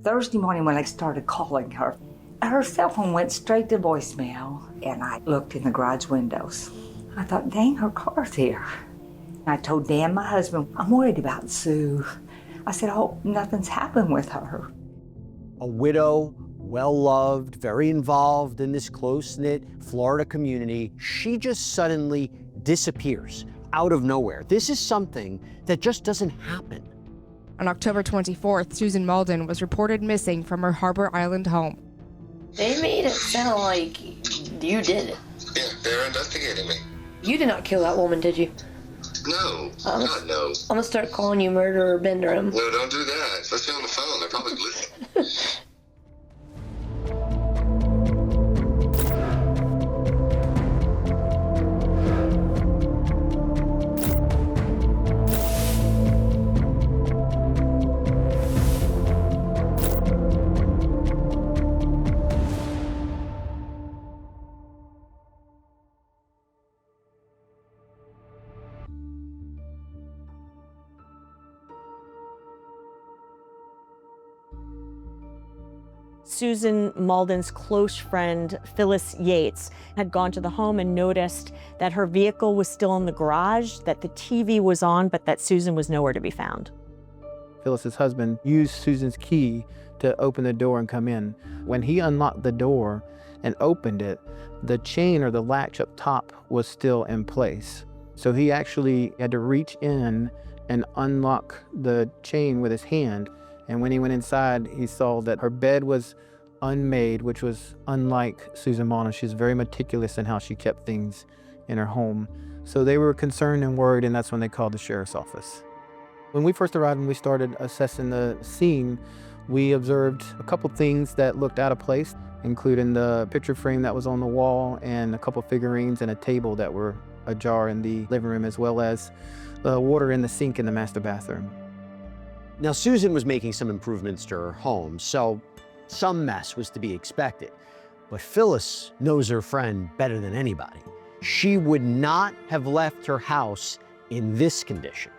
Thursday morning when I started calling her, her cell phone went straight to voicemail, and I looked in the garage windows. I thought, dang, her car's here. I told Dan, my husband, I'm worried about Sue. I said, I hope nothing's happened with her. A widow, well-loved, very involved in this close-knit Florida community, she just suddenly disappears out of nowhere. This is something that just doesn't happen. On October 24th, Susan Mauldin was reported missing from her Harbor Island home. They made it sound like you did it. Yeah, they're investigating me. You did not kill that woman, did you? No, God, no. I'm gonna start calling you murderer Benderum. No, don't do that. Especially on the phone. They're probably listening. Susan Mauldin's close friend, Phyllis Yates, had gone to the home and noticed that her vehicle was still in the garage, that the TV was on, but that Susan was nowhere to be found. Phyllis's husband used Susan's key to open the door and come in. When he unlocked the door and opened it, the chain or the latch up top was still in place. So he actually had to reach in and unlock the chain with his hand. And when he went inside, he saw that her bed was unmade, which was unlike Susan Mauldin. She's very meticulous in how she kept things in her home. So they were concerned and worried, and that's when they called the sheriff's office. When we first arrived and we started assessing the scene, we observed a couple things that looked out of place, including the picture frame that was on the wall and a couple figurines and a table that were ajar in the living room, as well as water in the sink in the master bathroom. Now, Susan was making some improvements to her home, so some mess was to be expected. But Phyllis knows her friend better than anybody. She would not have left her house in this condition.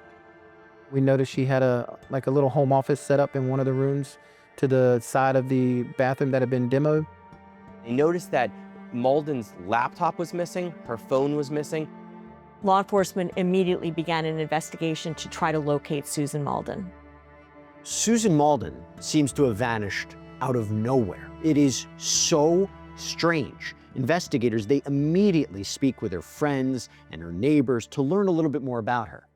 We noticed she had a little home office set up in one of the rooms to the side of the bathroom that had been demoed. They noticed that Mauldin's laptop was missing, her phone was missing. Law enforcement immediately began an investigation to try to locate Susan Mauldin. Susan Mauldin seems to have vanished out of nowhere. It is so strange. Investigators, they immediately speak with her friends and her neighbors to learn a little bit more about her.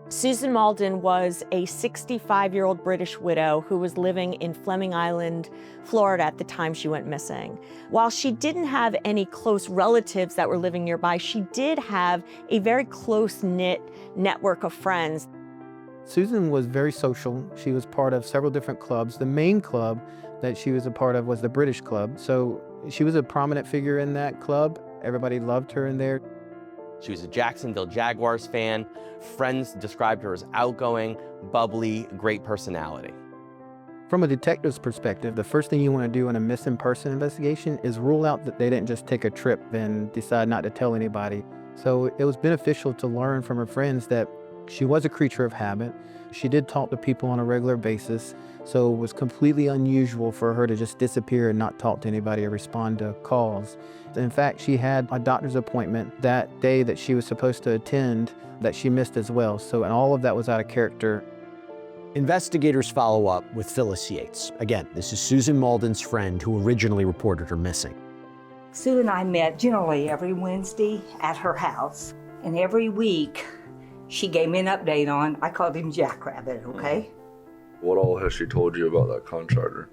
Susan Mauldin was a 65-year-old British widow who was living in Fleming Island, Florida at the time she went missing. While she didn't have any close relatives that were living nearby, she did have a very close-knit network of friends. Susan was very social. She was part of several different clubs. The main club that she was a part of was the British Club. So she was a prominent figure in that club. Everybody loved her in there. She was a Jacksonville Jaguars fan. Friends described her as outgoing, bubbly, great personality. From a detective's perspective, the first thing you want to do in a missing person investigation is rule out that they didn't just take a trip and decide not to tell anybody. So it was beneficial to learn from her friends that she was a creature of habit. She did talk to people on a regular basis, so it was completely unusual for her to just disappear and not talk to anybody or respond to calls. In fact, she had a doctor's appointment that day that she was supposed to attend that she missed as well. So, and all of that was out of character. Investigators follow up with Phyllis Yates. Again, this is Susan Mauldin's friend who originally reported her missing. Sue and I met generally every Wednesday at her house, and every week she gave me an update on, I called him Jackrabbit, okay? What all has she told you about that contractor?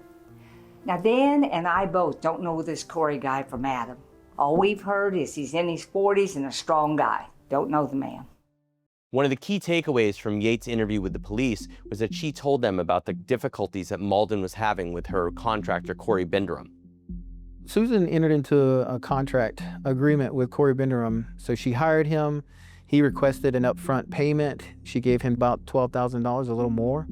Now, Dan and I both don't know this Corey guy from Adam. All we've heard is he's in his 40s and a strong guy. Don't know the man. One of the key takeaways from Yates' interview with the police was that she told them about the difficulties that Mauldin was having with her contractor, Corey Benderum. Susan entered into a contract agreement with Corey Benderum, so she hired him. He requested an upfront payment. She gave him about $12,000, a little more.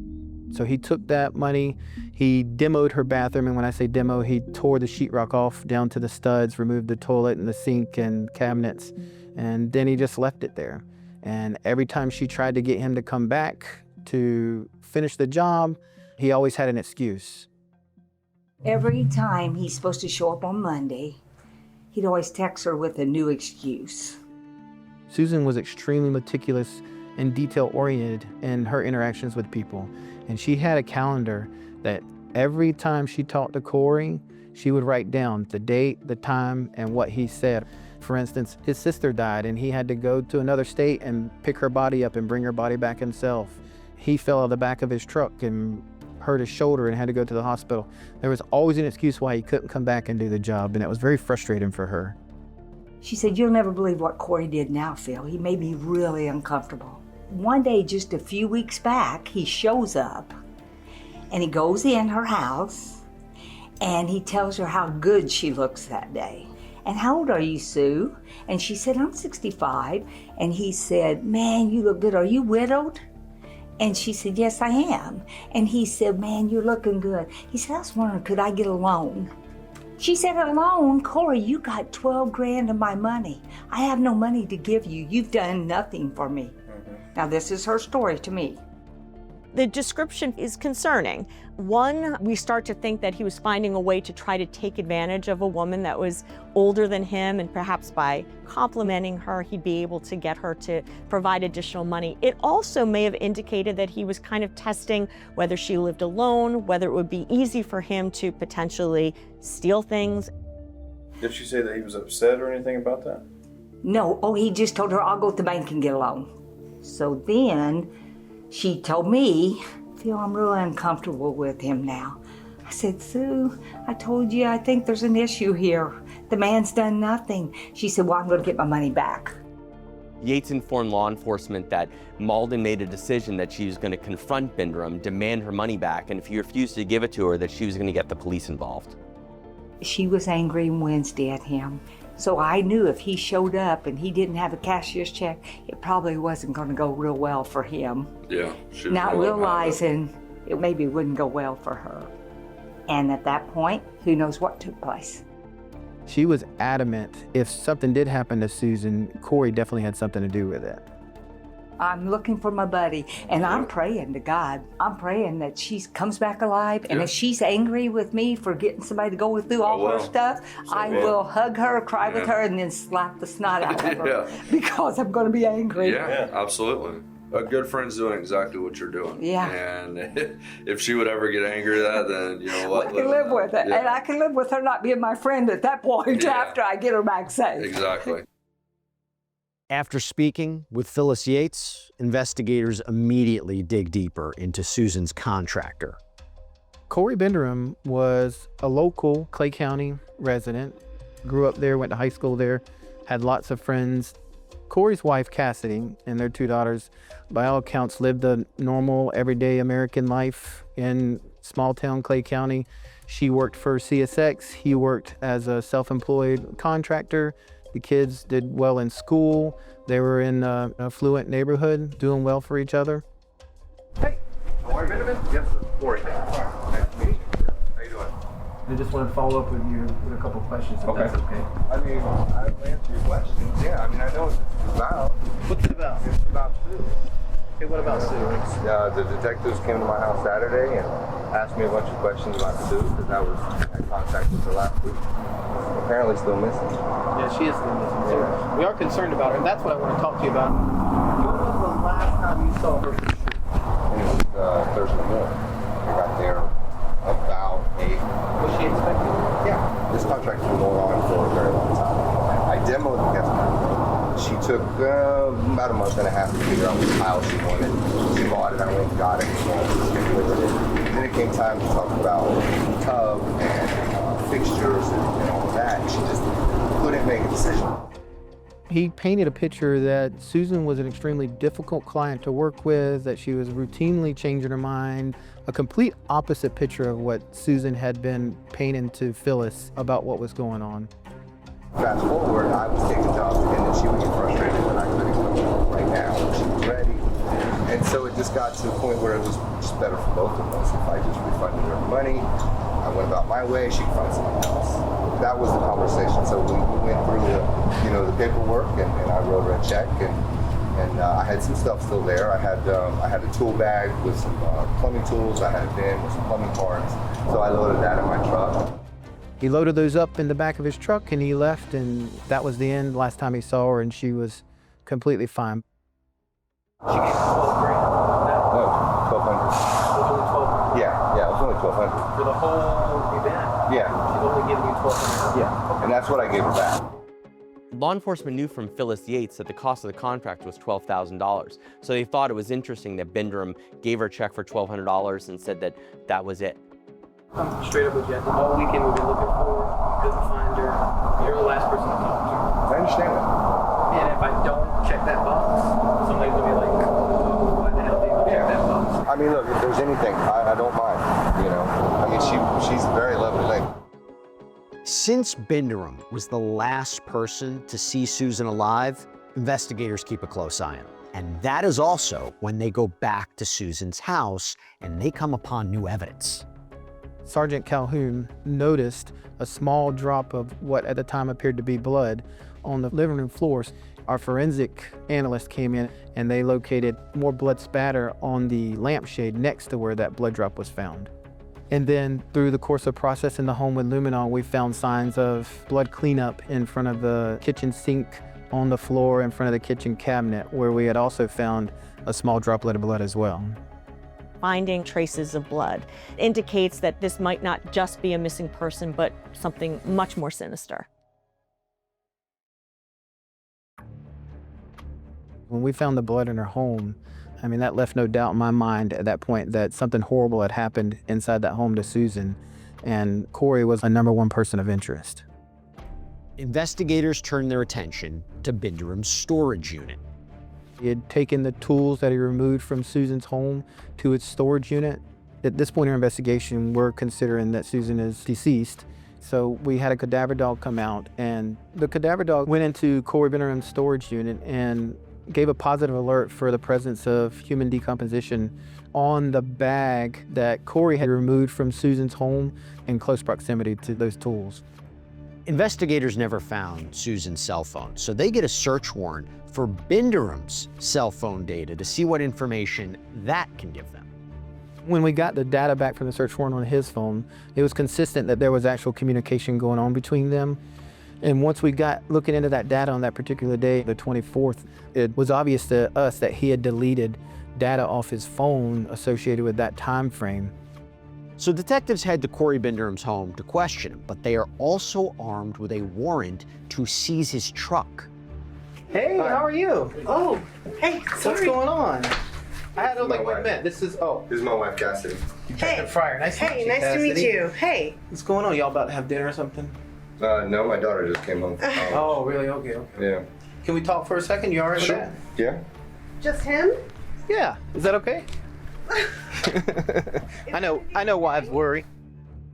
So he took that money, he demoed her bathroom, and when I say demo, he tore the sheetrock off down to the studs, removed the toilet and the sink and cabinets, and then he just left it there. And every time she tried to get him to come back to finish the job, He always had an excuse. Every time he's supposed to show up on Monday, he'd always text her with a new excuse. Susan was extremely meticulous and detail-oriented in her interactions with people. And she had a calendar that every time she talked to Corey, she would write down the date, the time, and what he said. For instance, his sister died and he had to go to another state and pick her body up and bring her body back himself. He fell out of the back of his truck and hurt his shoulder and had to go to the hospital. There was always an excuse why he couldn't come back and do the job, and it was very frustrating for her. She said, "You'll never believe what Corey did now, Phil. He made me really uncomfortable." One day, just a few weeks back, he shows up and he goes in her house and he tells her how good she looks that day. "And how old are you, Sue?" And she said, "I'm 65. And he said, "Man, you look good. Are you widowed?" And she said, "Yes, I am." And he said, "Man, you're looking good." He said, "I was wondering, could I get a loan?" She said, "A loan? Corey, you got 12 grand of my money. I have no money to give you. You've done nothing for me." Now, this is her story to me. The description is concerning. One, we start to think that he was finding a way to try to take advantage of a woman that was older than him, and perhaps by complimenting her, he'd be able to get her to provide additional money. It also may have indicated that he was kind of testing whether she lived alone, whether it would be easy for him to potentially steal things. Did she say that he was upset or anything about that? No, he just told her, "I'll go to the bank and get a loan." So then she told me, "Phil, I'm really uncomfortable with him now." I said, "Sue, I told you I think there's an issue here. The man's done nothing." She said, "Well, I'm going to get my money back." Yates informed law enforcement that Mauldin made a decision that she was going to confront Binderum, demand her money back, and if he refused to give it to her, that she was going to get the police involved. She was angry Wednesday at him. So I knew if he showed up and he didn't have a cashier's check, it probably wasn't going to go real well for him. Yeah. she was Not gonna let him have it. realizing it maybe wouldn't go well for her. And at that point, who knows what took place. She was adamant if something did happen to Susan, Corey definitely had something to do with it. I'm looking for my buddy, and I'm praying to God. I'm praying that she comes back alive, and if she's angry with me for getting somebody to go through all her stuff, I will hug her, cry with her, and then slap the snot out of her because I'm going to be angry. Yeah, absolutely. A good friend's doing exactly what you're doing. Yeah. And if she would ever get angry at that, then you know what? I can live with it, and I can live with her not being my friend at that point after I get her back safe. Exactly. After speaking with Phyllis Yates, investigators immediately dig deeper into Susan's contractor. Corey Binderum was a local Clay County resident, grew up there, went to high school there, had lots of friends. Corey's wife, Cassidy, and their 2 daughters, by all accounts, lived a normal, everyday American life in small town Clay County. She worked for CSX. He worked as a self-employed contractor. The kids did well in school. They were in an affluent neighborhood, doing well for each other. Hey, Corey Binderum? Yes, sir. Corey. Nice to meet you. How you doing? I just want to follow up with you with a couple questions, if that's okay. I mean, I'll answer your questions. Yeah, I mean, I know what this is about. What's it about? It's about Sue. Okay, what about Sue? The detectives came to my house Saturday and asked me a bunch of questions about Sue because I had contact with her last week. Apparently still missing. Yeah, she is still missing too. We are concerned about her, and that's what I want to talk to you about. When was the last time you saw her for sure? And it was Thursday morning. I got there about 8. Was she expecting her? Yeah. This contract has been going on for a very long time. I demoed the guest house. She took about a month and a half to figure out which tile she wanted. She bought it, I went and got it, delivered it. Then it came time to talk about the tub and fixtures and all of that. She just couldn't make a decision. He painted a picture that Susan was an extremely difficult client to work with, that she was routinely changing her mind, a complete opposite picture of what Susan had been painting to Phyllis about what was going on. Fast forward, I was taking jobs and then she would get frustrated when I couldn't come right now when she was ready. And so it just got to the point where it was just better for both of us. If I just refunded her money, I went about my way, she could find someone else. That was the conversation. So we went through the paperwork and I wrote her a check and And I had some stuff still there. I had a tool bag with some plumbing tools. I had a bin with some plumbing parts. So I loaded that in my truck. He loaded those up in the back of his truck and he left, and that was the end. Last time he saw her, and she was completely fine. She gave $12,000. No, $1,200. Yeah, it was only $1,200. For the whole event? Yeah. She's only giving you $1,200? Yeah, and that's what I gave her back. Law enforcement knew from Phyllis Yates that the cost of the contract was $12,000. So they thought it was interesting that Bindram gave her a check for $1,200 and said that that was it. I'm straight up with you. All weekend we've been looking for her, couldn't find her. You're the last person to talk to. I understand that. And if I don't check that box, somebody's gonna be like, oh, why the hell did you check that box? I mean, look, if there's anything, I don't mind, you know. I mean, she's a very lovely lady. Since Bindram was the last person to see Susan alive, investigators keep a close eye on him. And that is also when they go back to Susan's house and they come upon new evidence. Sergeant Calhoun noticed a small drop of what at the time appeared to be blood on the living room floors. Our forensic analyst came in and they located more blood spatter on the lampshade next to where that blood drop was found. And then through the course of processing the home with luminol, we found signs of blood cleanup in front of the kitchen sink, on the floor in front of the kitchen cabinet, where we had also found a small droplet of blood as well. Finding traces of blood indicates that this might not just be a missing person, but something much more sinister. When we found the blood in her home, I mean, that left no doubt in my mind at that point that something horrible had happened inside that home to Susan, and Corey was a #1 person of interest. Investigators turned their attention to Bindram's storage unit. He had taken the tools that he removed from Susan's home to its storage unit. At this point in our investigation, we're considering that Susan is deceased. So we had a cadaver dog come out, and the cadaver dog went into Corey Bindram's storage unit and gave a positive alert for the presence of human decomposition on the bag that Corey had removed from Susan's home in close proximity to those tools. Investigators never found Susan's cell phone, so they get a search warrant for Bindram's cell phone data to see what information that can give them. When we got the data back from the search warrant on his phone, it was consistent that there was actual communication going on between them. And once we got looking into that data on that particular day, the 24th, it was obvious to us that he had deleted data off his phone associated with that time frame. So detectives head to Corey Bindram's home to question him, but they are also armed with a warrant to seize his truck. Hey, how are you? Oh, hey, sorry. What's going on? I don't think we met. This is my wife, Cassidy. Detective Fryer. Nice to meet you, Nice to meet you. Hey. What's going on? Y'all about to have dinner or something? No, my daughter just came home from college. Oh, really? Okay. Yeah. Can we talk for a second? You all right with that? Yeah. Just him? Yeah. Is that okay? I know wives worry.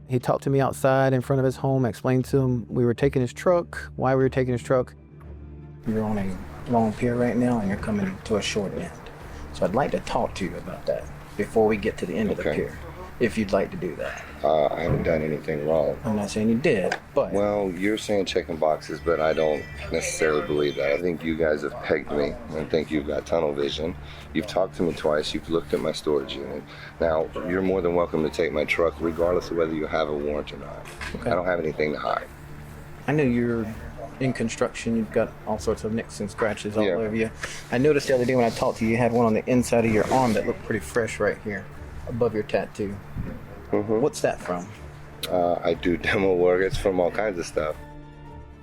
He talked to me outside in front of his home, explained to him we were taking his truck, why we were taking his truck. You're on a long pier right now and you're coming to a short end. So I'd like to talk to you about that before we get to the end of the pier, if you'd like to do that. I haven't done anything wrong. I'm not saying you did, but... Well, you're saying checking boxes, but I don't necessarily believe that. I think you guys have pegged me. I think you've got tunnel vision. You've talked to me twice. You've looked at my storage unit. Now, you're more than welcome to take my truck, regardless of whether you have a warrant or not. Okay. I don't have anything to hide. I know you're in construction. You've got all sorts of nicks and scratches all over you. I noticed the other day when I talked to you, you had one on the inside of your arm that looked pretty fresh right here, above your tattoo. Mm-hmm. What's that from? I do demo work. It's from all kinds of stuff.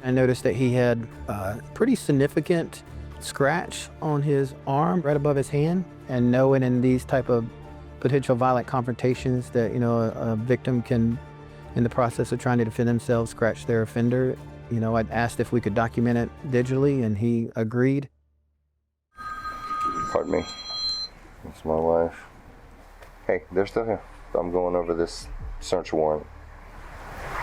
I noticed that he had a pretty significant scratch on his arm right above his hand. And knowing in these type of potential violent confrontations that, a victim can, in the process of trying to defend themselves, scratch their offender, I'd asked if we could document it digitally, and he agreed. Pardon me. That's my wife. Hey, they're still here. I'm going over this search warrant.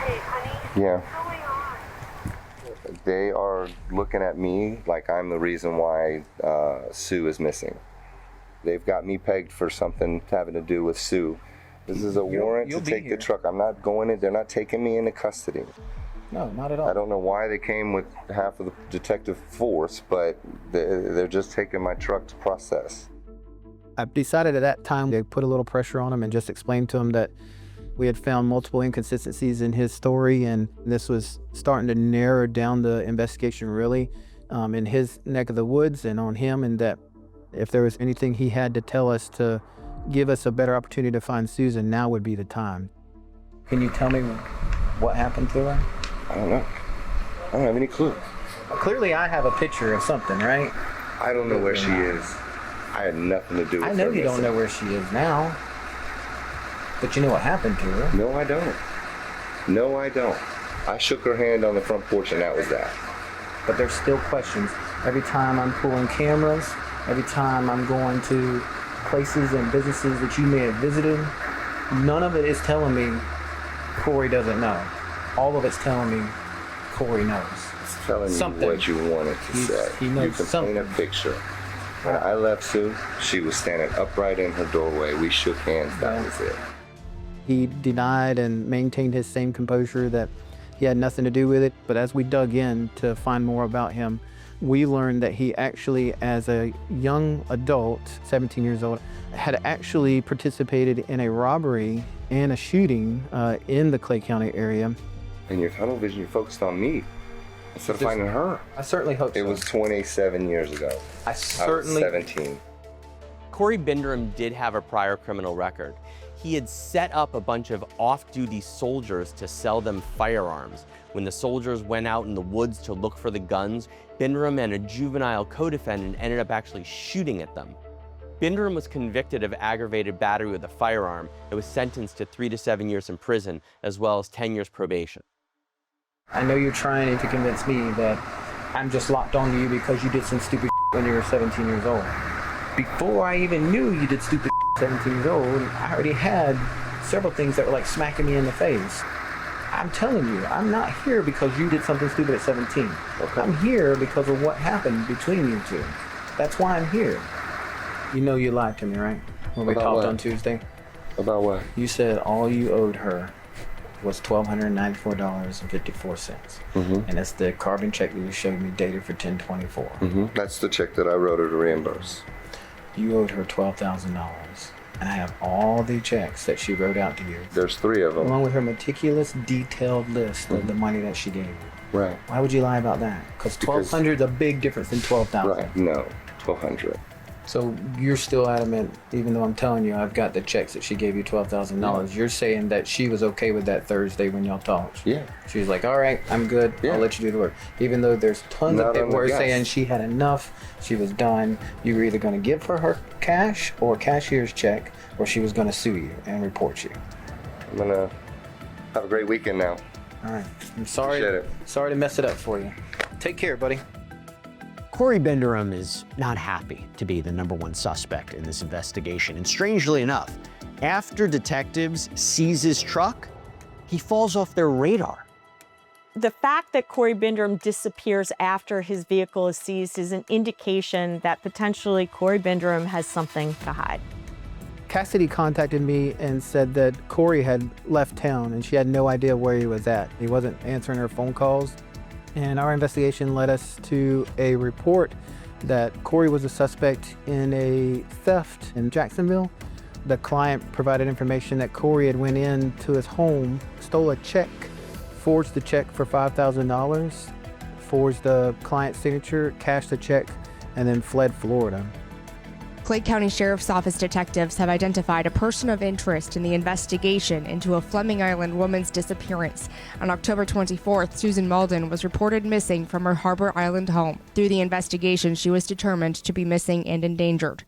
Hey, honey. Yeah. What's going on? They are looking at me like I'm the reason why Sue is missing. They've got me pegged for something having to do with Sue. This is a warrant to take the truck. I'm not going in. They're not taking me into custody. No, not at all. I don't know why they came with half of the detective force, but they're just taking my truck to process. I decided at that time to put a little pressure on him and just explain to him that we had found multiple inconsistencies in his story, and this was starting to narrow down the investigation really in his neck of the woods and on him, and that if there was anything he had to tell us to give us a better opportunity to find Susan, now would be the time. Can you tell me what happened to her? I don't know. I don't have any clue. Clearly I have a picture of something, right? I don't know where she is. I had nothing to do with her. I know you don't know where she is now, but you know what happened to her. No, I don't. No, I don't. I shook her hand on the front porch and that was that. But there's still questions. Every time I'm pulling cameras, every time I'm going to places and businesses that you may have visited, none of it is telling me Corey doesn't know. All of it's telling me Corey knows. It's telling something. You what you wanted to say. He knows you can something. paint a picture. When I left Sue, she was standing upright in her doorway. We shook hands. That was it. He denied and maintained his same composure that he had nothing to do with it. But as we dug in to find more about him, we learned that he actually, as a young adult, 17 years old, had actually participated in a robbery and a shooting in the Clay County area. In your tunnel vision, you focused on me instead of finding her. I certainly hope so. It was 27 years ago. I was 17. Corey Bindram did have a prior criminal record. He had set up a bunch of off-duty soldiers to sell them firearms. When the soldiers went out in the woods to look for the guns, Bindram and a juvenile co-defendant ended up actually shooting at them. Bindram was convicted of aggravated battery with a firearm and was sentenced to 3 to 7 years in prison, as well as 10 years probation. I know you're trying to convince me that I'm just locked onto you because you did some stupid when you were 17 years old. Before I even knew you did stupid 17 years old, I already had several things that were like smacking me in the face. I'm telling you, I'm not here because you did something stupid at 17. Okay. I'm here because of what happened between you two. That's why I'm here. You know you lied to me, right? When we talked on Tuesday? About what? You said all you owed her was $1,294.54. And that's the carbon check that you showed me dated for 10/24. That's the check that I wrote her to reimburse. You owed her $12,000. And I have all the checks that she wrote out to you. There's 3 of them. Along with her meticulous, detailed list of the money that she gave you. Right. Why would you lie about that? Because $1,200 is a big difference than $12,000. Right. No, $1,200. So you're still adamant, even though I'm telling you I've got the checks that she gave you $12,000. You're saying that she was okay with that Thursday when y'all talked. Yeah. She was like, all right, I'm good. Yeah. I'll let you do the work. Even though there's tons of paperwork saying she had enough, she was done. You were either going to give her cash or a cashier's check, or she was going to sue you and report you. I'm going to have a great weekend now. All right. I'm sorry. Appreciate it. Sorry to mess it up for you. Take care, buddy. Corey Bindram is not happy to be the #1 suspect in this investigation. And strangely enough, after detectives seize his truck, he falls off their radar. The fact that Corey Bindram disappears after his vehicle is seized is an indication that potentially Corey Bindram has something to hide. Cassidy contacted me and said that Corey had left town and she had no idea where he was at. He wasn't answering her phone calls. And our investigation led us to a report that Corey was a suspect in a theft in Jacksonville. The client provided information that Corey had went into his home, stole a check, forged the check for $5,000, forged the client's signature, cashed the check, and then fled Florida. Clay County Sheriff's Office detectives have identified a person of interest in the investigation into a Fleming Island woman's disappearance. On October 24th, Susan Mauldin was reported missing from her Harbor Island home. Through the investigation, she was determined to be missing and endangered.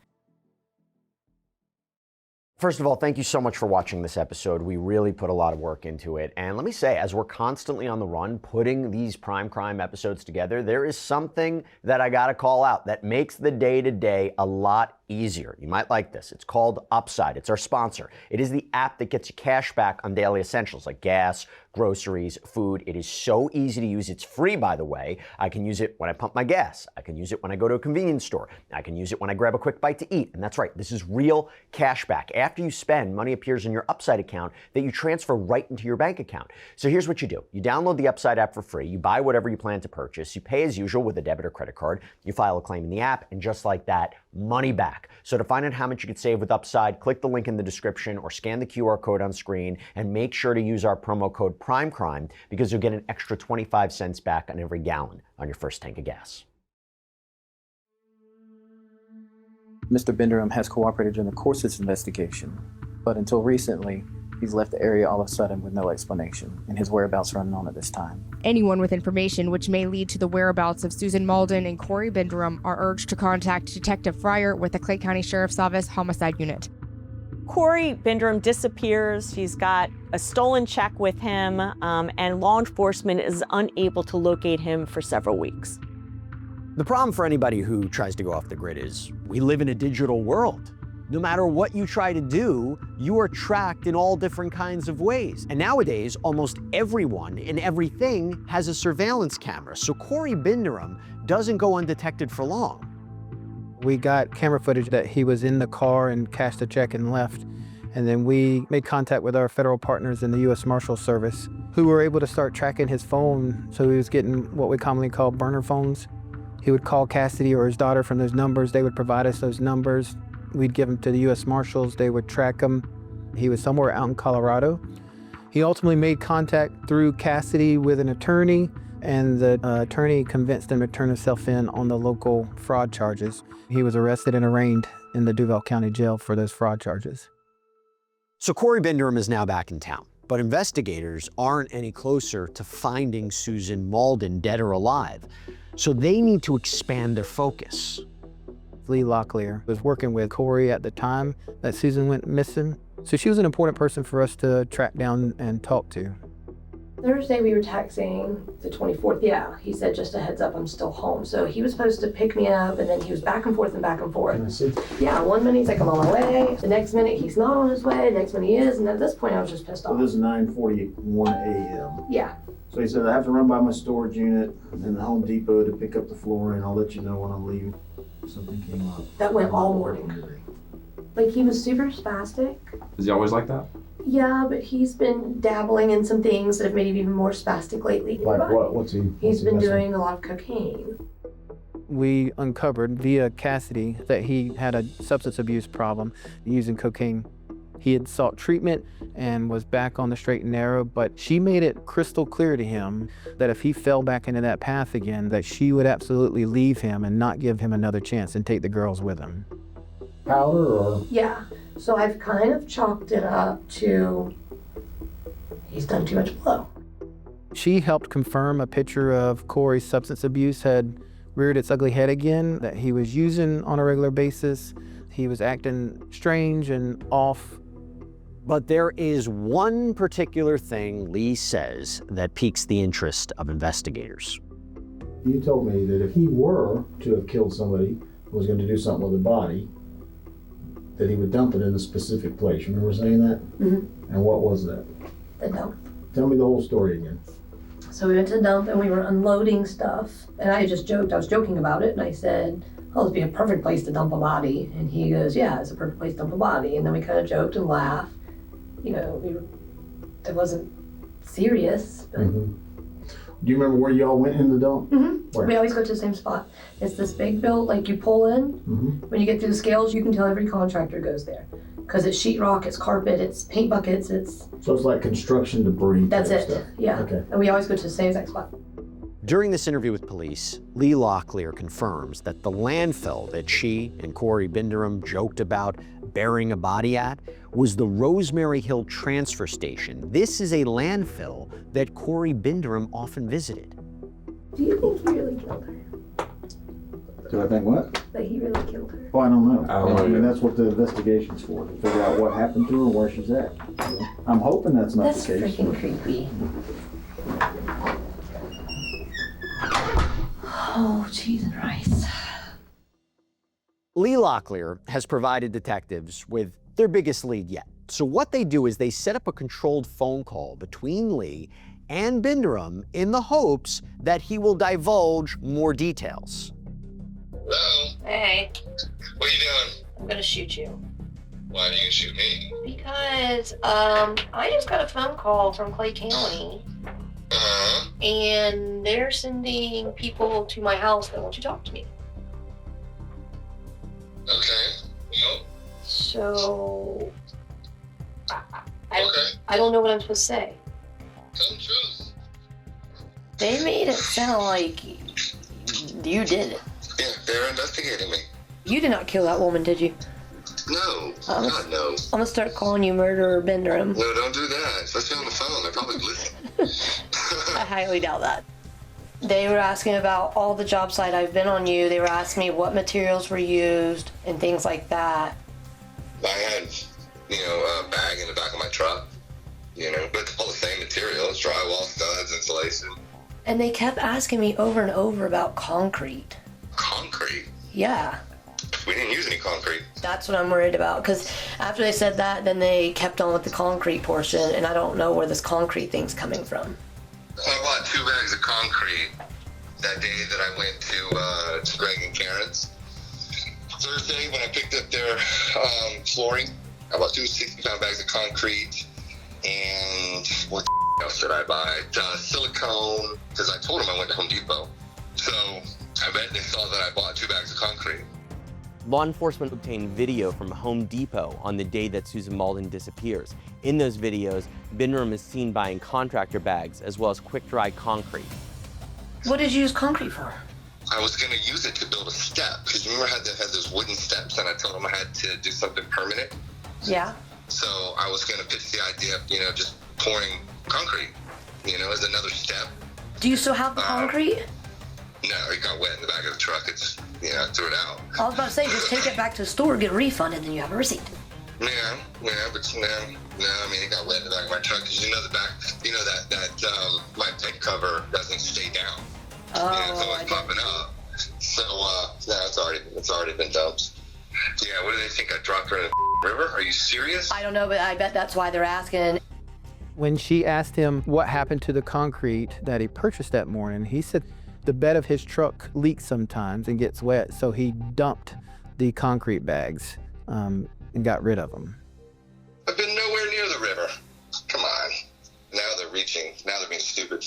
First of all, thank you so much for watching this episode. We really put a lot of work into it. And let me say, as we're constantly on the run, putting these prime crime episodes together, there is something that I gotta call out that makes the day-to-day a lot easier. You might like this. It's called Upside. It's our sponsor. It is the app that gets you cash back on daily essentials like gas, groceries, food. It is so easy to use. It's free, by the way. I can use it when I pump my gas. I can use it when I go to a convenience store. I can use it when I grab a quick bite to eat. And that's right, this is real cash back. after you spend, money appears in your Upside account that you transfer right into your bank account. So here's what you do. You download the Upside app for free, you buy whatever you plan to purchase, you pay as usual with a debit or credit card, you file a claim in the app, and just like that, money back. So to find out how much you could save with Upside, click the link in the description or scan the QR code on screen, and make sure to use our promo code PRIMECRIME because you'll get an extra 25 cents back on every gallon on your first tank of gas. Mr. Benderum has cooperated during the course of this investigation, but until recently, he's left the area all of a sudden with no explanation, and his whereabouts are unknown at this time. Anyone with information which may lead to the whereabouts of Susan Mauldin and Corey Benderum are urged to contact Detective Fryer with the Clay County Sheriff's Office Homicide Unit. Corey Benderum disappears. He's got a stolen check with him, and law enforcement is unable to locate him for several weeks. The problem for anybody who tries to go off the grid is we live in a digital world. No matter what you try to do, you are tracked in all different kinds of ways. And nowadays, almost everyone and everything has a surveillance camera. So Corey Benderum doesn't go undetected for long. We got camera footage that he was in the car and cashed a check and left. And then we made contact with our federal partners in the U.S. Marshal Service, who were able to start tracking his phone. So he was getting what we commonly call burner phones. He would call Cassidy or his daughter from those numbers. They would provide us those numbers. We'd give them to the U.S. Marshals. They would track him. He was somewhere out in Colorado. He ultimately made contact through Cassidy with an attorney, and the attorney convinced him to turn himself in on the local fraud charges. He was arrested and arraigned in the Duval County Jail for those fraud charges. So Corey Benderum is now back in town, but investigators aren't any closer to finding Susan Mauldin dead or alive. So they need to expand their focus. Lee Locklear was working with Corey at the time that Susan went missing. So she was an important person for us to track down and talk to. Thursday we were texting, the 24th. Yeah, he said, just a heads up, I'm still home. So he was supposed to pick me up, and then he was back and forth and back and forth. Can I see? Yeah, one minute he's like, I'm on my way. The next minute he's not on his way. The next minute he is. And at this point I was just pissed So off. this is 9:41 a.m. Yeah. So he said, I have to run by my storage unit and the Home Depot to pick up the flooring. I'll let you know when I'm leaving. Something came up. That went all morning. Like, he was super spastic. Is he always like that? Yeah, but he's been dabbling in some things that have made him even more spastic lately. Like what? What's he? He's been doing a lot of cocaine. We uncovered via Cassidy that he had a substance abuse problem using cocaine. He had sought treatment and was back on the straight and narrow, but she made it crystal clear to him that if he fell back into that path again, that she would absolutely leave him and not give him another chance and take the girls with him. Powder or? Yeah, so I've kind of chalked it up to he's done too much blow. She helped confirm a picture of Corey's substance abuse had reared its ugly head again, that he was using on a regular basis. He was acting strange and off. But there is one particular thing Lee says that piques the interest of investigators. You told me that if he were to have killed somebody, was going to do something with the body, that he would dump it in a specific place. You remember saying that? Mm-hmm. And what was that? The dump. Tell me the whole story again. So we went to the dump and we were unloading stuff. And I just joked, I was joking about it. And I said, oh, it'd be a perfect place to dump a body. And he goes, yeah, it's a perfect place to dump a body. And then we kind of joked and laughed. You know, it wasn't serious. But... Mm-hmm. Do you remember where y'all went in the dump? Mm-hmm. We always go to the same spot. It's this big build, like you pull in. Mm-hmm. When you get through the scales, you can tell every contractor goes there. Because it's sheetrock, it's carpet, it's paint buckets, it's... So it's like construction debris. That's it, stuff. Yeah. Okay. And we always go to the same exact spot. During this interview with police, Lee Locklear confirms that the landfill that she and Corey Benderum joked about burying a body at was the Rosemary Hill transfer station. This is a landfill that Corey Benderum often visited. Do you think he really killed her? Do I think what? That he really killed her? Well, I don't know. I don't know I mean, yet. that's what the investigation's for, to figure out what happened to her and where she's at. You know? I'm hoping that's not That's the case. freaking creepy. Oh, cheese and rice. Lee Locklear has provided detectives with their biggest lead yet. So what they do is they set up a controlled phone call between Lee and Benderum in the hopes that he will divulge more details. Hello? Hey, What are you doing? I'm gonna shoot you. Why are you gonna shoot me? Because I just got a phone call from Clay County, and they're sending people to my house that want to talk to me. Okay. Well, So okay. I don't know what I'm supposed to say. Tell the truth. They made it sound like you did it. Yeah, they're investigating me. You did not kill that woman, did you? No. God, no. I'm gonna start calling you Murderer Benderum. No, don't do that. Especially on the phone. They're probably listening. I highly doubt that. They were asking about all the job site I've been on you. They were asking me what materials were used and things like that. I had, a bag in the back of my truck, but it's all the same materials, drywall, studs, insulation. And they kept asking me over and over about concrete. Concrete? Yeah. We didn't use any concrete. That's what I'm worried about, because after they said that, then they kept on with the concrete portion, and I don't know where this concrete thing's coming from. I bought 2 bags of concrete that day that I went to Greg and Karen's. Thursday, when I picked up their flooring, I bought 2 60-pound bags of concrete, and what else did I buy? Silicone, because I told them I went to Home Depot. So I bet they saw that I bought 2 bags of concrete. Law enforcement obtained video from Home Depot on the day that Susan Mauldin disappears. In those videos, Benderum is seen buying contractor bags as well as quick-dry concrete. What did you use concrete for? I was going to use it to build a step, because remember I had those wooden steps, and I told them I had to do something permanent? Yeah. So I was going to pitch the idea of, just pouring concrete, as another step. Do you still have the concrete? No, it got wet in the back of the truck. It's, I threw it out. I was about to say, just take it back to the store, get a refund, and then you have a receipt. Yeah, but no, I mean, it got wet in the back of my truck, because the back, that my tent cover doesn't stay down. Oh, it's always popping up. So, it's already been dumped. Yeah, what do they think? I dropped her in the river? Are you serious? I don't know, but I bet that's why they're asking. When she asked him what happened to the concrete that he purchased that morning, he said the bed of his truck leaks sometimes and gets wet, so he dumped the concrete bags and got rid of them. I've been nowhere near the river. Come on. Now they're being stupid.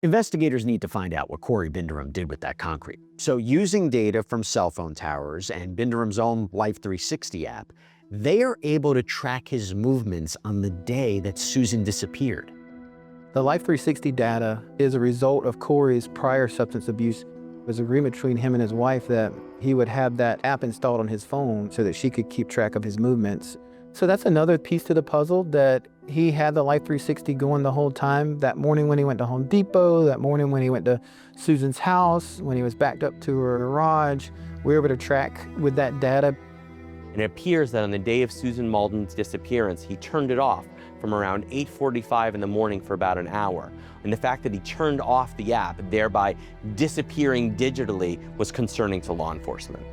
Investigators need to find out what Corey Benderum did with that concrete. So using data from cell phone towers and Benderum's own Life 360 app, they are able to track his movements on the day that Susan disappeared. The Life 360 data is a result of Corey's prior substance abuse. It was an agreement between him and his wife that he would have that app installed on his phone so that she could keep track of his movements. So that's another piece to the puzzle, that he had the Life 360 going the whole time. That morning when he went to Home Depot, that morning when he went to Susan's house, when he was backed up to her garage, we were able to track with that data. And it appears that on the day of Susan Mauldin's disappearance, he turned it off from around 8:45 in the morning for about an hour. And the fact that he turned off the app, thereby disappearing digitally, was concerning to law enforcement.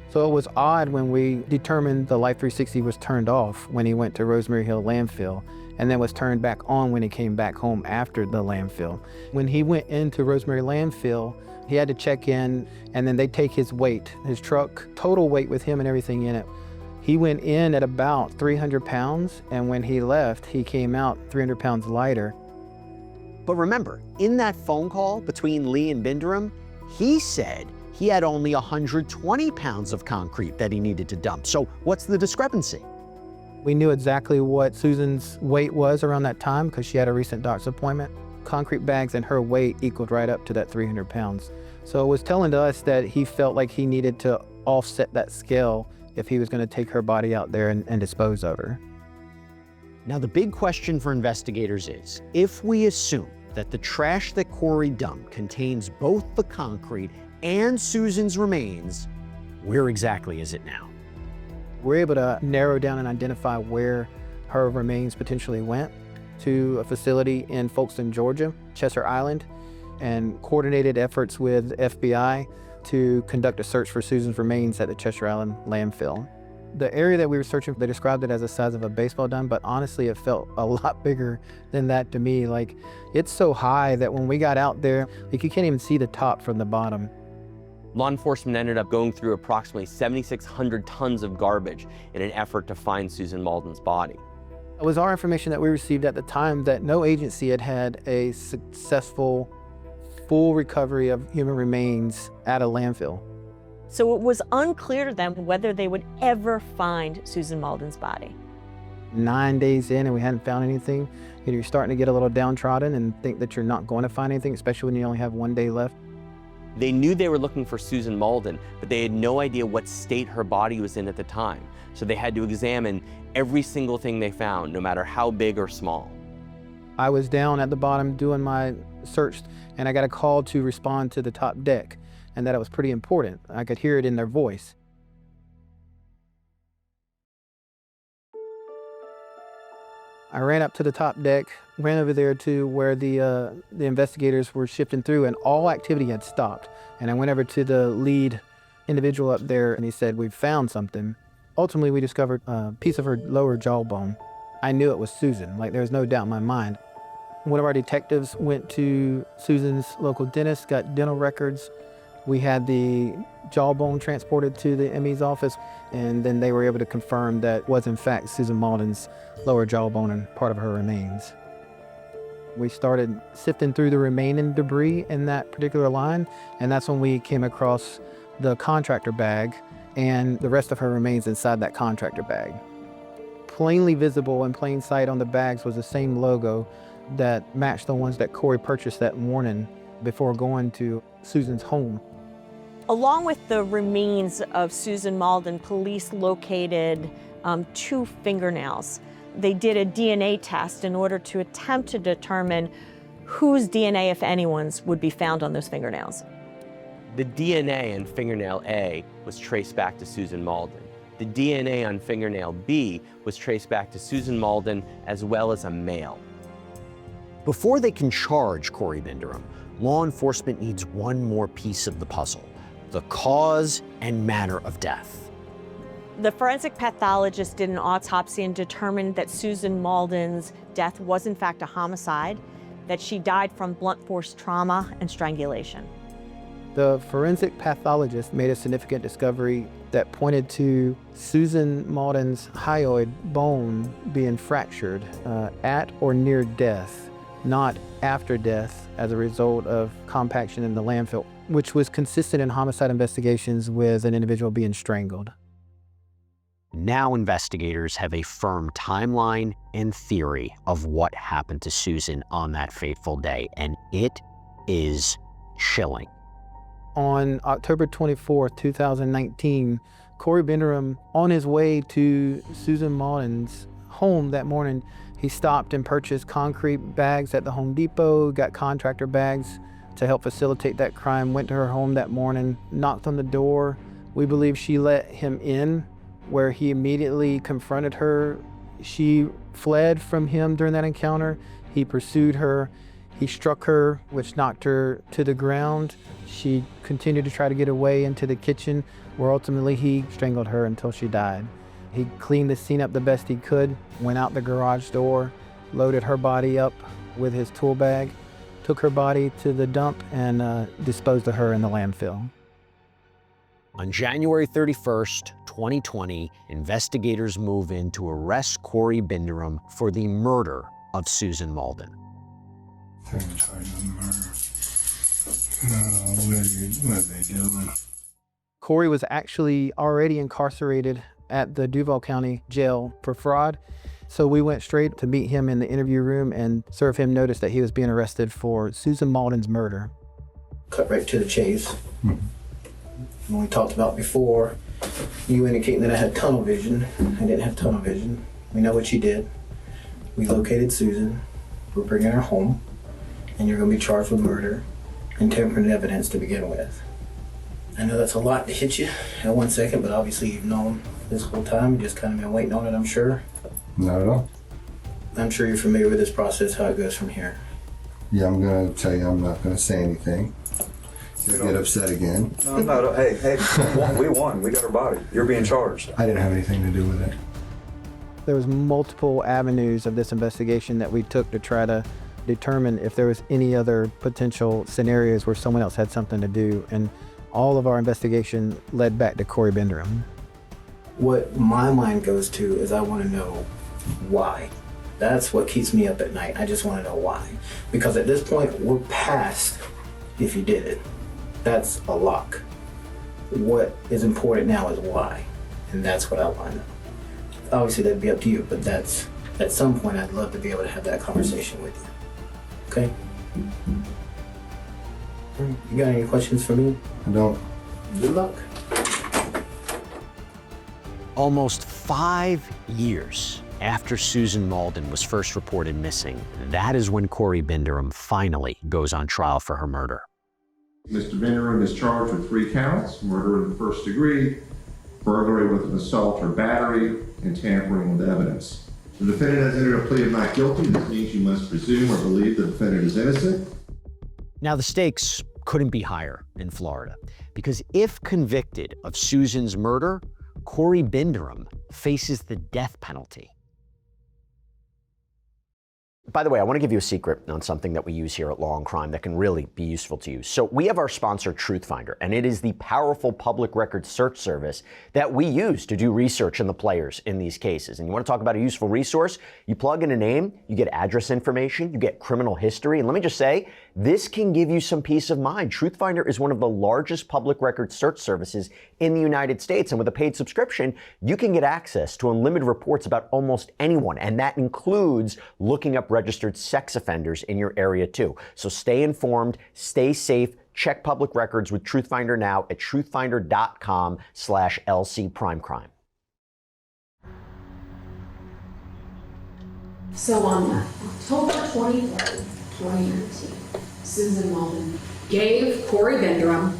So it was odd when we determined the Life 360 was turned off when he went to Rosemary Hill Landfill, and then was turned back on when he came back home after the landfill. When he went into Rosemary Landfill, he had to check in, and then they take his weight, his truck, total weight with him and everything in it. He went in at about 300 pounds, and when he left, he came out 300 pounds lighter. But remember, in that phone call between Lee and Benderum, he said he had only 120 pounds of concrete that he needed to dump. So what's the discrepancy? We knew exactly what Susan's weight was around that time because she had a recent doctor's appointment. Concrete bags and her weight equaled right up to that 300 pounds. So it was telling to us that he felt like he needed to offset that scale if he was going to take her body out there and dispose of her. Now the big question for investigators is, if we assume that the trash that Corey dumped contains both the concrete and Susan's remains, where exactly is it now? We're able to narrow down and identify where her remains potentially went, to a facility in Folkston, Georgia, Chesser Island, and coordinated efforts with FBI to conduct a search for Susan's remains at the Chesser Island landfill. The area that we were searching, they described it as the size of a baseball diamond, but honestly it felt a lot bigger than that to me. Like, it's so high that when we got out there, like, you can't even see the top from the bottom. Law enforcement ended up going through approximately 7,600 tons of garbage in an effort to find Susan Mauldin's body. It was our information that we received at the time that no agency had had a successful, full recovery of human remains at a landfill. So it was unclear to them whether they would ever find Susan Mauldin's body. 9 days in and we hadn't found anything, you're starting to get a little downtrodden and think that you're not going to find anything, especially when you only have 1 day left. They knew they were looking for Susan Mauldin, but they had no idea what state her body was in at the time. So they had to examine every single thing they found, no matter how big or small. I was down at the bottom doing my search and I got a call to respond to the top deck, and that it was pretty important. I could hear it in their voice. I ran up to the top deck, ran over there to where the investigators were shifting through, and all activity had stopped. And I went over to the lead individual up there and he said, "We've found something." Ultimately, we discovered a piece of her lower jawbone. I knew it was Susan, like there was no doubt in my mind. One of our detectives went to Susan's local dentist, got dental records. We had the jawbone transported to the ME's office, and then they were able to confirm that was in fact Susan Mauldin's lower jawbone and part of her remains. We started sifting through the remaining debris in that particular line, and that's when we came across the contractor bag and the rest of her remains inside that contractor bag. Plainly visible in plain sight on the bags was the same logo that matched the ones that Corey purchased that morning before going to Susan's home. Along with the remains of Susan Mauldin, police located 2 fingernails. They did a DNA test in order to attempt to determine whose DNA, if anyone's, would be found on those fingernails. The DNA in fingernail A was traced back to Susan Mauldin. The DNA on fingernail B was traced back to Susan Mauldin as well as a male. Before they can charge Corey Binderham, law enforcement needs one more piece of the puzzle: the cause and manner of death. The forensic pathologist did an autopsy and determined that Susan Mauldin's death was in fact a homicide, that she died from blunt force trauma and strangulation. The forensic pathologist made a significant discovery that pointed to Susan Mauldin's hyoid bone being fractured at or near death, not after death as a result of compaction in the landfill, which was consistent in homicide investigations with an individual being strangled. Now investigators have a firm timeline and theory of what happened to Susan on that fateful day, and it is chilling. On October 24th, 2019, Corey Binderham, on his way to Susan Mauldin's home that morning, he stopped and purchased concrete bags at the Home Depot, got contractor bags to help facilitate that crime, went to her home that morning, knocked on the door. We believe she let him in, where he immediately confronted her. She fled from him during that encounter. He pursued her. He struck her, which knocked her to the ground. She continued to try to get away into the kitchen, where ultimately he strangled her until she died. He cleaned the scene up the best he could, went out the garage door, loaded her body up with his tool bag, took her body to the dump, and disposed of her in the landfill. On January 31st, 2020, investigators move in to arrest Corey Binderham for the murder of Susan Mauldin. What are they doing? Corey was actually already incarcerated at the Duval County Jail for fraud. So we went straight to meet him in the interview room and serve him notice that he was being arrested for Susan Mauldin's murder. Cut right to the chase. When we talked about before, you indicating that I had tunnel vision. I didn't have tunnel vision. We know what you did. We located Susan. We're bringing her home, and you're going to be charged with murder and tampering evidence to begin with. I know that's a lot to hit you in 1 second, but obviously you've known this whole time. You've just kind of been waiting on it, I'm sure. Not at all. I'm sure you're familiar with this process, how it goes from here. Yeah, I'm going to tell you I'm not going to say anything. You'll get upset again. No, hey, we won. We got our body. You're being charged. I didn't have anything to do with it. There was multiple avenues of this investigation that we took to try to determine if there was any other potential scenarios where someone else had something to do. And all of our investigation led back to Corey Benderum. What my mind goes to is I want to know why. That's what keeps me up at night. I just want to know why. Because at this point, we're past if you did it. That's a lock. What is important now is why. And that's what I want to know. Obviously, that'd be up to you, but that's, at some point, I'd love to be able to have that conversation with you. Okay? You got any questions for me? I don't. Good luck. Almost 5 years after Susan Mauldin was first reported missing, that is when Corey Benderum finally goes on trial for her murder. Mr. Benderum is charged with 3 counts: murder in the first degree, burglary with an assault or battery, and tampering with evidence. The defendant has entered a plea of not guilty. This means you must presume or believe the defendant is innocent. Now, the stakes couldn't be higher in Florida, because if convicted of Susan's murder, Corey Benderum faces the death penalty. By the way, I want to give you a secret on something that we use here at Law&Crime that can really be useful to you. So we have our sponsor, Truthfinder, and it is the powerful public record search service that we use to do research on the players in these cases. And you want to talk about a useful resource? You plug in a name, you get address information, you get criminal history, and let me just say, this can give you some peace of mind. Truthfinder is one of the largest public record search services in the United States, and with a paid subscription, you can get access to unlimited reports about almost anyone, and that includes looking up registered sex offenders in your area too. So stay informed, stay safe, check public records with Truthfinder now at truthfinder.com/LCPrimeCrime. So on October 23rd, 2019, Susan Mauldin gave Corey Benderum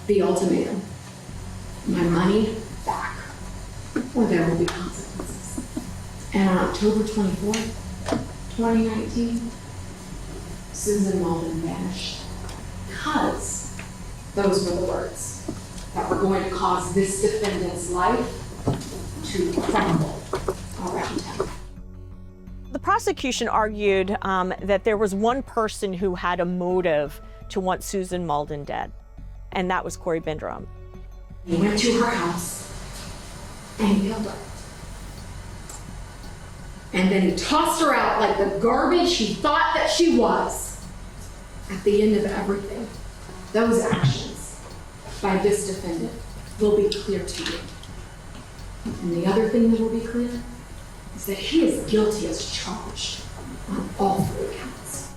the ultimatum: my money back, or there will be consequences. And on October 24th, 2019, Susan Mauldin vanished, because those were the words that were going to cause this defendant's life to crumble around him. The prosecution argued that there was one person who had a motive to want Susan Mauldin dead, and that was Corey Benderum. He went to her house and he killed her. And then he tossed her out like the garbage he thought that she was. At the end of everything, those actions by this defendant will be clear to you. And the other thing that will be clear is that he is guilty as charged on all 3 counts.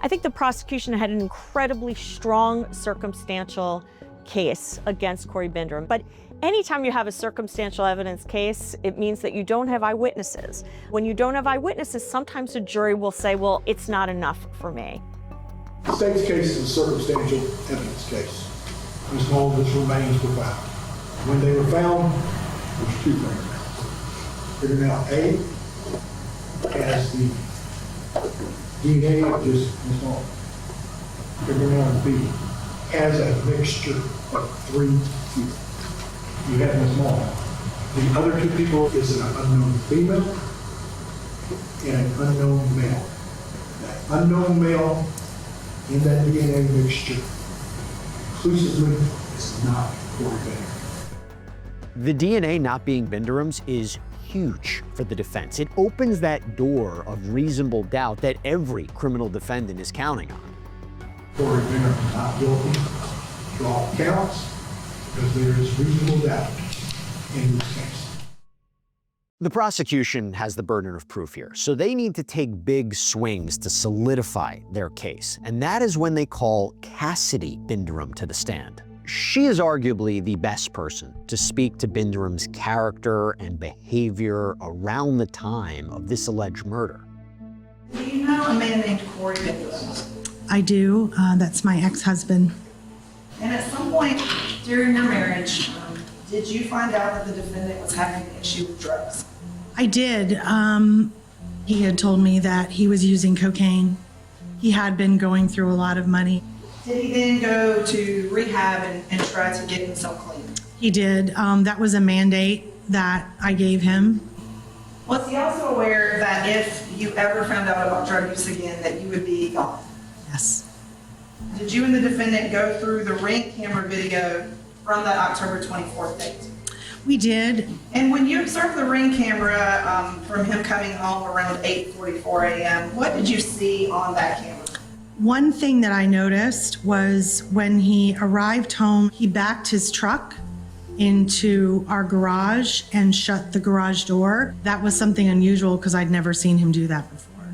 I think the prosecution had an incredibly strong circumstantial case against Corey Benderum, but anytime you have a circumstantial evidence case, it means that you don't have eyewitnesses. When you don't have eyewitnesses, sometimes a jury will say, well, it's not enough for me. The state's case is a circumstantial evidence case. Ms. Mauldin's remains were found. When they were found, there's 2 fingernails. Fingernail A has the DNA of just Ms. Mauldin. Fingernail B has a mixture of 3 people. You have Ms. Mauldin. The other 2 people is an unknown female and an unknown male. That unknown male in that DNA mixture exclusively is not Corey Benderum. The DNA not being Benderum's is huge for the defense. It opens that door of reasonable doubt that every criminal defendant is counting on. Corey Benderum is not guilty to all counts because there is reasonable doubt in this case. The prosecution has the burden of proof here, so they need to take big swings to solidify their case. And that is when they call Cassidy Benderum to the stand. She is arguably the best person to speak to Benderum's character and behavior around the time of this alleged murder. Do you know a man named Corey Benderum? I do. That's my ex-husband. And at some point during your marriage, did you find out that the defendant was having an issue with drugs? I did. He had told me that he was using cocaine. He had been going through a lot of money. Did he then go to rehab and try to get himself clean? He did. That was a mandate that I gave him. Was he also aware that if you ever found out about drug use again, that you would be gone? Yes. Did you and the defendant go through the Ring camera video from that October 24th date? We did. And when you observed the Ring camera from him coming home around 8:44 a.m., what did you see on that camera? One thing that I noticed was when he arrived home, he backed his truck into our garage and shut the garage door. That was something unusual because I'd never seen him do that before.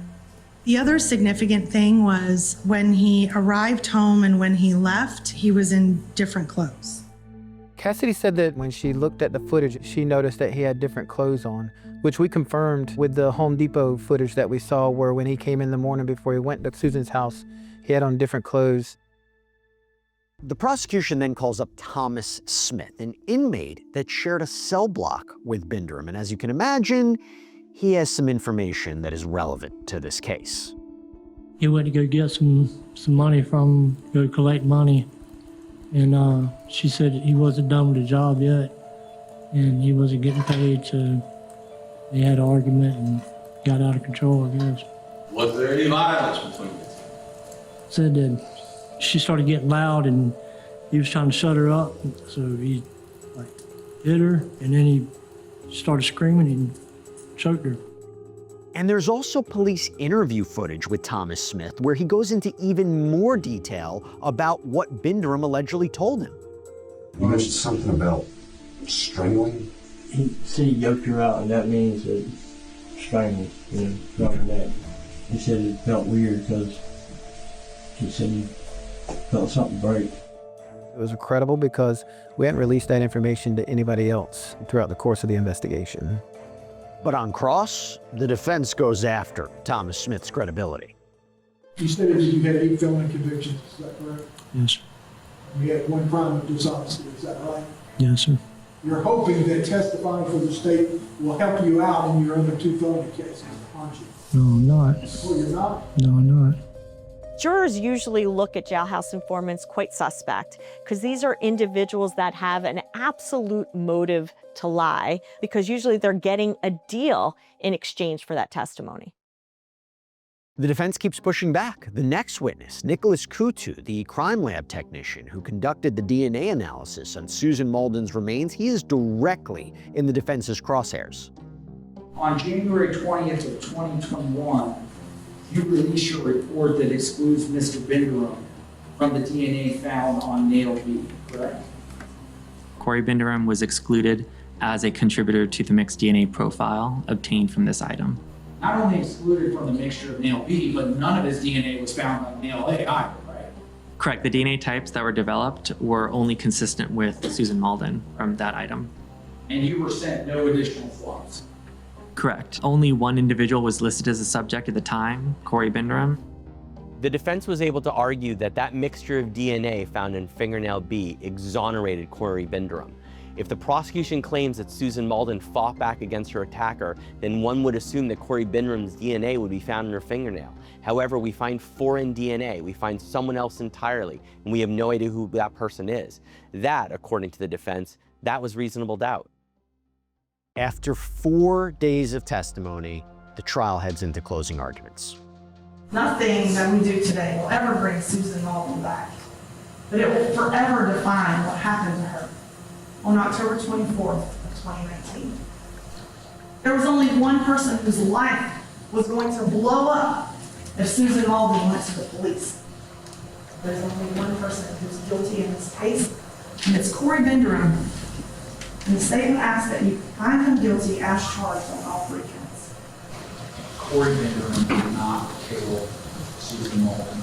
The other significant thing was when he arrived home and when he left, he was in different clothes. Cassidy said that when she looked at the footage, she noticed that he had different clothes on, which we confirmed with the Home Depot footage that we saw, where when he came in the morning before he went to Susan's house, he had on different clothes. The prosecution then calls up Thomas Smith, an inmate that shared a cell block with Binderham. And as you can imagine, he has some information that is relevant to this case. He went to go get some money from, go collect money. And she said he wasn't done with the job yet. And he wasn't getting paid, so they had an argument and got out of control, I guess. Was there any violence between you? Said that she started getting loud and he was trying to shut her up. So he hit her and then he started screaming and choked her. And there's also police interview footage with Thomas Smith where he goes into even more detail about what Binderham allegedly told him. You mentioned something about strangling? He said he yoked her out, and that means that strangled, around her neck. He said it felt weird because he said he felt something break. It was incredible because we hadn't released that information to anybody else throughout the course of the investigation. But on cross, the defense goes after Thomas Smith's credibility. You stated that you had 8 felony convictions, is that correct? Yes. You had 1 crime of dishonesty, is that right? Yes, sir. You're hoping that testifying for the state will help you out in your other 2 felony cases, aren't you? No, I'm not. Oh, you're not? No, I'm not. Jurors usually look at jailhouse informants quite suspect because these are individuals that have an absolute motive to lie because usually they're getting a deal in exchange for that testimony. The defense keeps pushing back. The next witness, Nicholas Kutu, the crime lab technician who conducted the DNA analysis on Susan Mauldin's remains, he is directly in the defense's crosshairs. On January 20th of 2021, you release your report that excludes Mr. Binderham from the DNA found on nail B, correct? Corey Binderham was excluded as a contributor to the mixed DNA profile obtained from this item. Not only excluded from the mixture of nail B, but none of his DNA was found on nail A either, right? Correct. The DNA types that were developed were only consistent with Susan Mauldin from that item. And you were sent no additional swabs? Correct. Only one individual was listed as a subject at the time, Corey Binderham. The defense was able to argue that that mixture of DNA found in fingernail B exonerated Corey Binderham. If the prosecution claims that Susan Mauldin fought back against her attacker, then one would assume that Corey Binderham's DNA would be found in her fingernail. However, we find foreign DNA, we find someone else entirely, and we have no idea who that person is. That, according to the defense, that was reasonable doubt. After 4 days of testimony, the trial heads into closing arguments. Nothing that we do today will ever bring Susan Mauldin back, but it will forever define what happened to her on October 24th of 2019. There was only one person whose life was going to blow up if Susan Mauldin went to the police. There's only one person who's guilty in this case, and it's Corey Binderham. And the statement asks that you find him guilty as charged on all 3 counts. Corey Binderham did not kill Susan Mauldin.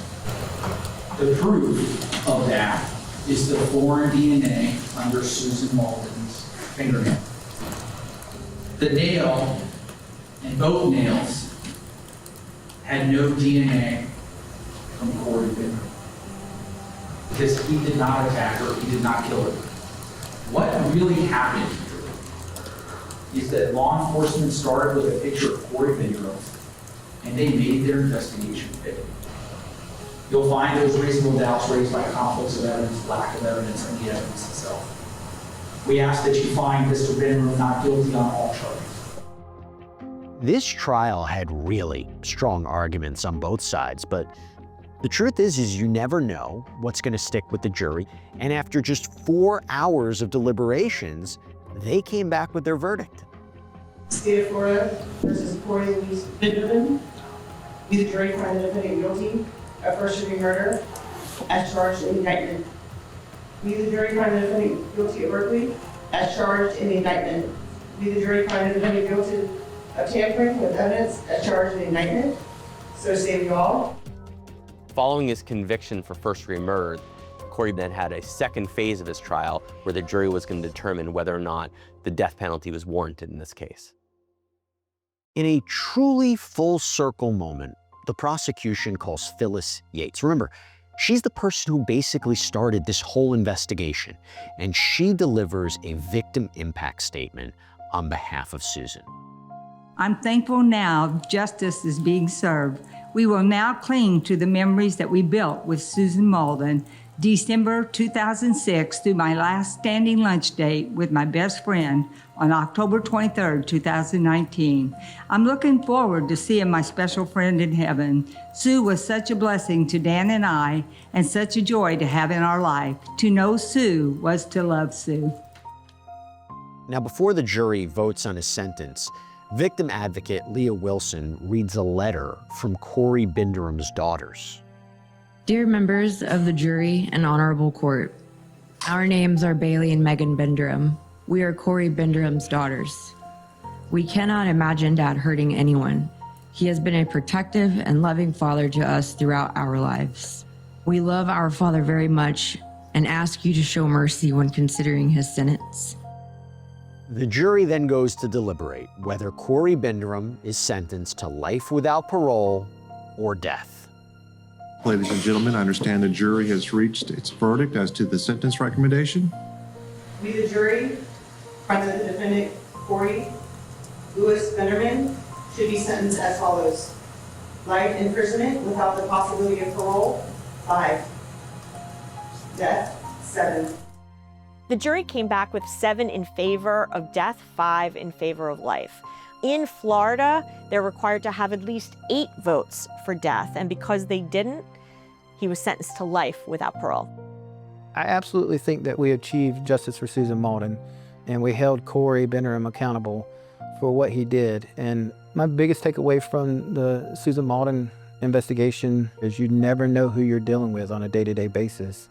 The proof of that is the foreign DNA under Susan Mauldin's fingernail. The nail and both nails had no DNA from Corey Binderham because he did not attack her, he did not kill her. What really happened here is that law enforcement started with a picture of Corey Binderham and they made their investigation fit. You'll find those reasonable doubts raised by conflicts of evidence, lack of evidence, and the evidence itself. We ask that you find Mr. Binderham not guilty on all charges. This trial had really strong arguments on both sides, but The truth is you never know what's going to stick with the jury, and after just 4 hours of deliberations, they came back with their verdict. State of Florida versus Corey Louise Benderman. We, the jury, find the defendant guilty of first-degree murder as charged in the indictment. We, the jury, find the defendant guilty of burglary as charged in the indictment. We, the jury, find the defendant guilty of tampering with evidence as charged in the indictment. So say we all. Following his conviction for first-degree murder, Corey then had a second phase of his trial where the jury was going to determine whether or not the death penalty was warranted in this case. In a truly full circle moment, the prosecution calls Phyllis Yates. Remember, she's the person who basically started this whole investigation, and she delivers a victim impact statement on behalf of Susan. I'm thankful now justice is being served. We will now cling to the memories that we built with Susan Mauldin, December 2006 through my last standing lunch date with my best friend on October 23rd, 2019. I'm looking forward to seeing my special friend in heaven. Sue was such a blessing to Dan and I, and such a joy to have in our life. To know Sue was to love Sue. Now, before the jury votes on his sentence, victim advocate Leah Wilson reads a letter from Corey Binderam's daughters. Dear members of the jury and honorable court, our names are Bailey and Megan Binderam. We are Corey Binderam's daughters. We cannot imagine Dad hurting anyone. He has been a protective and loving father to us throughout our lives. We love our father very much and ask you to show mercy when considering his sentence. The jury then goes to deliberate whether Corey Binderam is sentenced to life without parole or death. Ladies and gentlemen, I understand the jury has reached its verdict as to the sentence recommendation. We, the jury, find that the defendant, Corey Louis Benderman, should be sentenced as follows. Life imprisonment without the possibility of parole, 5. Death, 7. The jury came back with 7 in favor of death, 5 in favor of life. In Florida, they're required to have at least 8 votes for death, and because they didn't, he was sentenced to life without parole. I absolutely think that we achieved justice for Susan Mauldin, and we held Corey Binderam accountable for what he did. And my biggest takeaway from the Susan Mauldin investigation is you never know who you're dealing with on a day-to-day basis.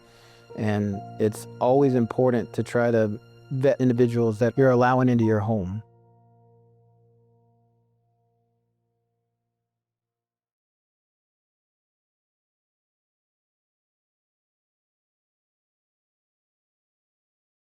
And it's always important to try to vet individuals that you're allowing into your home.